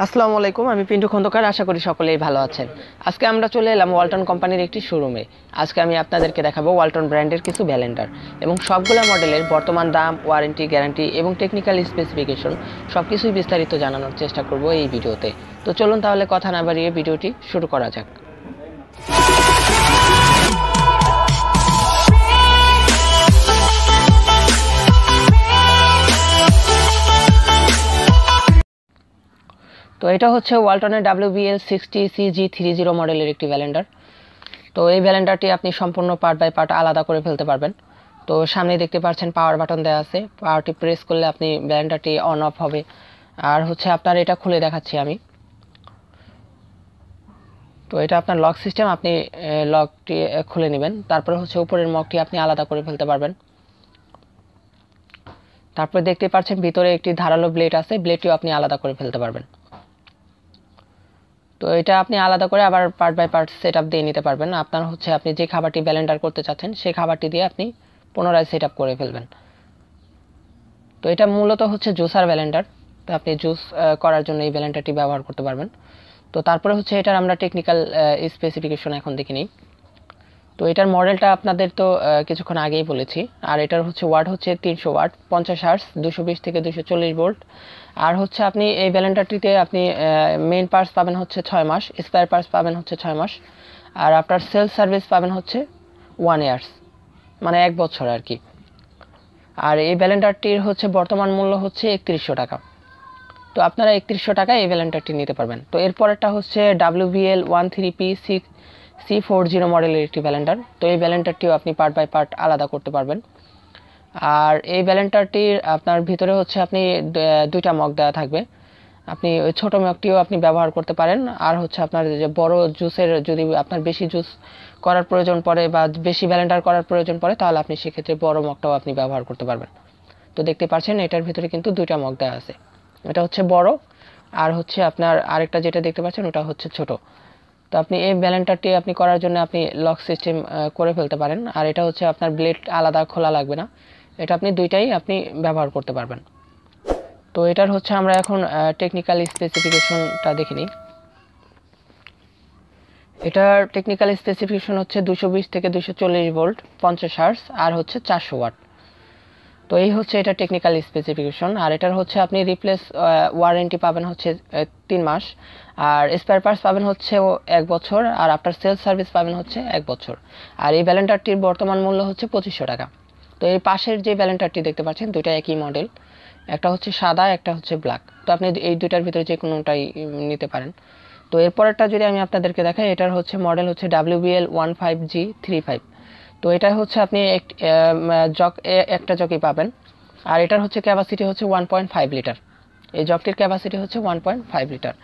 আসসালামু আলাইকুম, আমি পিন্টু খন্দকার। আশা করি সকলেই ভালো আছেন। আজকে আমরা চলে এলাম ওয়ালটন কোম্পানির একটি শোরুমে। আজকে আমি আপনাদেরকে দেখাবো ওয়ালটন ব্র্যান্ডের কিছু ব্যালেন্ডার এবং সবগুলো মডেলের বর্তমান দাম, ওয়ারেন্টি, গ্যারান্টি এবং টেকনিক্যাল স্পেসিফিকেশন সবকিছুই বিস্তারিত জানানোর চেষ্টা করব এই ভিডিওতে। তো চলুন তাহলে কথা না বাড়িয়ে ভিডিওটি শুরু করা যাক। তো এটা হচ্ছে ওয়ালটনের WBL60CG30 মডেলের একটি ব্যালেন্ডার। তো এই ব্যালেন্ডারটি আপনি সম্পূর্ণ পার্ট বাই পার্ট আলাদা করে ফেলতে পারবেন। তো সামনে দেখতে পাচ্ছেন পাওয়ার বাটন দেওয়া আছে, পাওয়ারটি প্রেস করলে আপনি ব্যালেন্ডারটি অন অফ হবে। আর হচ্ছে আপনার এটা খুলে দেখাচ্ছি আমি। তো এটা আপনার লক সিস্টেম, আপনি লকটি খুলে নেবেন। তারপরে হচ্ছে উপরের মগটি আপনি আলাদা করে ফেলতে পারবেন। তারপরে দেখতে পাচ্ছেন ভিতরে একটি ধারালো ব্লেড আছে, ব্লেডটিও আপনি আলাদা করে ফেলতে পারবেন। তো এটা আপনি আলাদা করে আবার পার্ট বাই পার্ট সেটআপ দিয়ে নিতে পারবেন। আপনার হচ্ছে আপনি যে খাবারটি ব্লেন্ডার করতে চাচ্ছেন সেই খাবারটি দিয়ে আপনি পুনরায় সেটআপ করে ফেলবেন। তো এটা মূলত হচ্ছে জুসার ব্লেন্ডার, তো আপনি জুস করার জন্য এই ব্লেন্ডারটি ব্যবহার করতে পারবেন। তো তারপরে হচ্ছে এটার আমরা টেকনিক্যাল স্পেসিফিকেশন এখন দেখে নিই। তো এটার মডেলটা আপনাদের তো কিছুক্ষণ আগেই বলেছি। আর এটার হচ্ছে ওয়াট হচ্ছে 300 ওয়াট, 50 হার্টজ, 220 থেকে 240 ভোল্ট। আর হচ্ছে আপনি এই ব্যালেন্ডারটিতে আপনি মেইন পার্টস পাবেন হচ্ছে 6 মাস, স্পেয়ার পার্টস পাবেন হচ্ছে 6 মাস। আর আপনার সেলস সার্ভিস পাবেন হচ্ছে 1 ইয়ার্স, মানে 1 বছর আর কি। আর এই ব্যালেন্ডারটির হচ্ছে বর্তমান মূল্য হচ্ছে 3100 টাকা। তো আপনারা 3100 টাকায় এই ব্যালেন্ডারটি নিতে পারবেন। তো এরপরেরটা হচ্ছে WBL13PC40 মডেলের একটি ব্যালেন্ডার। তো এই ব্যালেন্ডারটিও আপনি পার্ট বাই পার্ট আলাদা করতে পারবেন। আর এই ব্যালেন্ডারটির আপনার ভিতরে হচ্ছে আপনি দুইটা মগ দেওয়া থাকবে। আপনি ওই ছোটো মগটিও আপনি ব্যবহার করতে পারেন। আর হচ্ছে আপনার যে বড় জুসের, যদি আপনার বেশি জুস করার প্রয়োজন পড়ে বা বেশি ব্যালেন্ডার করার প্রয়োজন পড়ে, তাহলে আপনি সেক্ষেত্রে বড় মগটাও আপনি ব্যবহার করতে পারবেন। তো দেখতে পাচ্ছেন এটার ভিতরে কিন্তু দুইটা মগ দেওয়া আছে। এটা হচ্ছে বড়, আর হচ্ছে আপনার আরেকটা যেটা দেখতে পাচ্ছেন ওটা হচ্ছে ছোট। তো আপনি এই ব্যালেন্ডারটি আপনি করার জন্য আপনি লক সিস্টেম করে ফেলতে পারেন। আর এটা হচ্ছে আপনার ব্লেড আলাদা খোলা লাগবে না, এটা আপনি দুইটাই আপনি ব্যবহার করতে পারবেন। তো এটার হচ্ছে আমরা এখন টেকনিক্যাল স্পেসিফিকেশনটা দেখে নিই। এটার টেকনিক্যাল স্পেসিফিকেশন হচ্ছে 220 থেকে 240 ভোল্ট, 50 হার্টজ, আর হচ্ছে 400 ওয়াট। তো এই হচ্ছে এটা টেকনিক্যাল স্পেসিফিকেশন। আর এটার হচ্ছে আপনি রিপ্লেস ওয়ারেন্টি পাবেন হচ্ছে 3 মাস, আর স্পেয়ার পার্টস পাবেন হচ্ছে 1 বছর, আর আফটার সেলস সার্ভিস পাবেন হচ্ছে 1 বছর। আর এই ব্যালেন্ডারটির বর্তমান মূল্য হচ্ছে 2500 টাকা। তো এই পাশের যে ব্যালেন্ডারটি দেখতে পাচ্ছেন দুইটা একই মডেল, একটা হচ্ছে সাদা, একটা হচ্ছে ব্ল্যাক। তো আপনি এই দুইটার ভিতরে যে কোনোটাই নিতে পারেন। তো এরপরেরটা যদি আমি আপনাদেরকে দেখাই, এটার হচ্ছে মডেল হচ্ছে WBL15G35। তো এটা হচ্ছে আপনি একটা জকই পাবেন। আর এটার হচ্ছে ক্যাপাসিটি হচ্ছে 1.5 লিটার। এই জগটির ক্যাপাসিটি হচ্ছে 1.5 লিটার।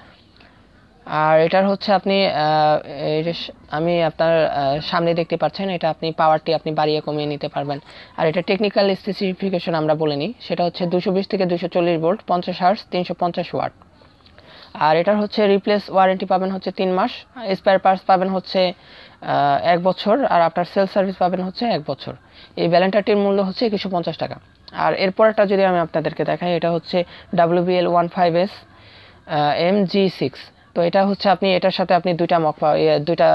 আর এটার হচ্ছে আপনি আমি আপনার সামনে দেখতে পাচ্ছেন, এটা আপনি পাওয়ারটি আপনি বাড়িয়ে কমিয়ে নিতে পারবেন। আর এটা টেকনিক্যাল স্পেসিফিকেশন আমরা বলে নিই, সেটা হচ্ছে 220 থেকে 240 ভোল্ট, 50 হার্টজ, 350 ওয়াট। আর এটার হচ্ছে রিপ্লেস ওয়ারেন্টি পাবেন হচ্ছে 3 মাস, স্পেয়ার পার্টস পাবেন হচ্ছে 1 বছর, আর আফটার সেলস সার্ভিস পাবেন হচ্ছে 1 বছর। এই ব্যালেন্ডারটির মূল্য হচ্ছে 2150 টাকা। আর এরপরটা যদি আমি আপনাদেরকে দেখাই, এটা হচ্ছে WBL15S MG6। তো এটা হচ্ছে আপনি এটার সাথে আপনি দুইটা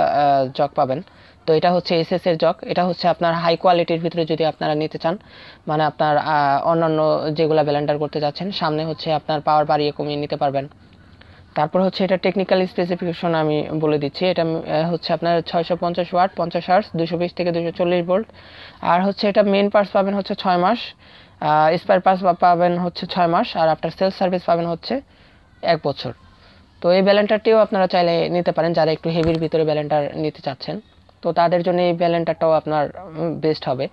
জগ পাবেন। তো এটা হচ্ছে এসএস এর জগ। এটা হচ্ছে আপনার হাই কোয়ালিটির ভিতরে যদি আপনারা নিতে চান, মানে আপনার অন্যান্য যেগুলা ব্যালেন্ডার করতে যাচ্ছেন, সামনে হচ্ছে আপনার পাওয়ার বাড়িয়ে কমিয়ে নিতে পারবেন। তারপর হচ্ছে এটা টেকনিক্যাল স্পেসিফিকেশন আমি বলে দিচ্ছি। এটা হচ্ছে আপনার 650 ওয়াট, 50 হার্টজ, 220 থেকে 240 ভোল্ট। আর হচ্ছে এটা মেইন পার্টস পাবেন হচ্ছে 6 মাস, স্পেয়ার পার্টস পাবেন হচ্ছে 6 মাস, আর আফটার সেলস সার্ভিস পাবেন হচ্ছে 1 বছর। তো এই ব্যালেন্ডারটিও আপনারা চাইলে নিতে পারেন, যারা একটু হেভির ভিতরে ব্যালেন্ডার নিতে চাচ্ছেন, তো তাদের জন্য এই ব্যালেন্ডারটাও আপনার বেস্ট হবে।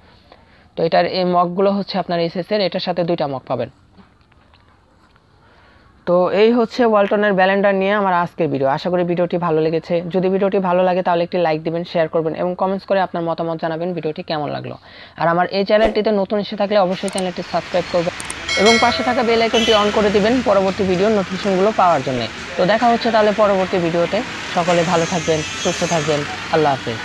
তো এটার এই মগগুলো হচ্ছে আপনার এসএস এর, এটার সাথে দুইটা মগ পাবেন। তো এই হচ্ছে ওয়ালটনের ব্যালেন্ডার নিয়ে আমার আজকের ভিডিও। আশা করি ভিডিওটি ভালো লেগেছে। যদি ভিডিওটি ভালো লাগে তাহলে একটি লাইক দিবেন, শেয়ার করবেন এবং কমেন্টস করে আপনার মতামত জানাবেন ভিডিওটি কেমন লাগলো। আর আমার এই চ্যানেলটিতে নতুন এসে থাকলে অবশ্যই চ্যানেলটি সাবস্ক্রাইব করবেন এবং পাশে থাকা বেল আইকনটি অন করে দিবেন পরবর্তী ভিডিওর নোটিফিকেশনগুলো পাওয়ার জন্য। তো দেখা হচ্ছে তাহলে পরবর্তী ভিডিওতে। সকলে ভালো থাকবেন, সুস্থ থাকবেন। আল্লাহ হাফেজ।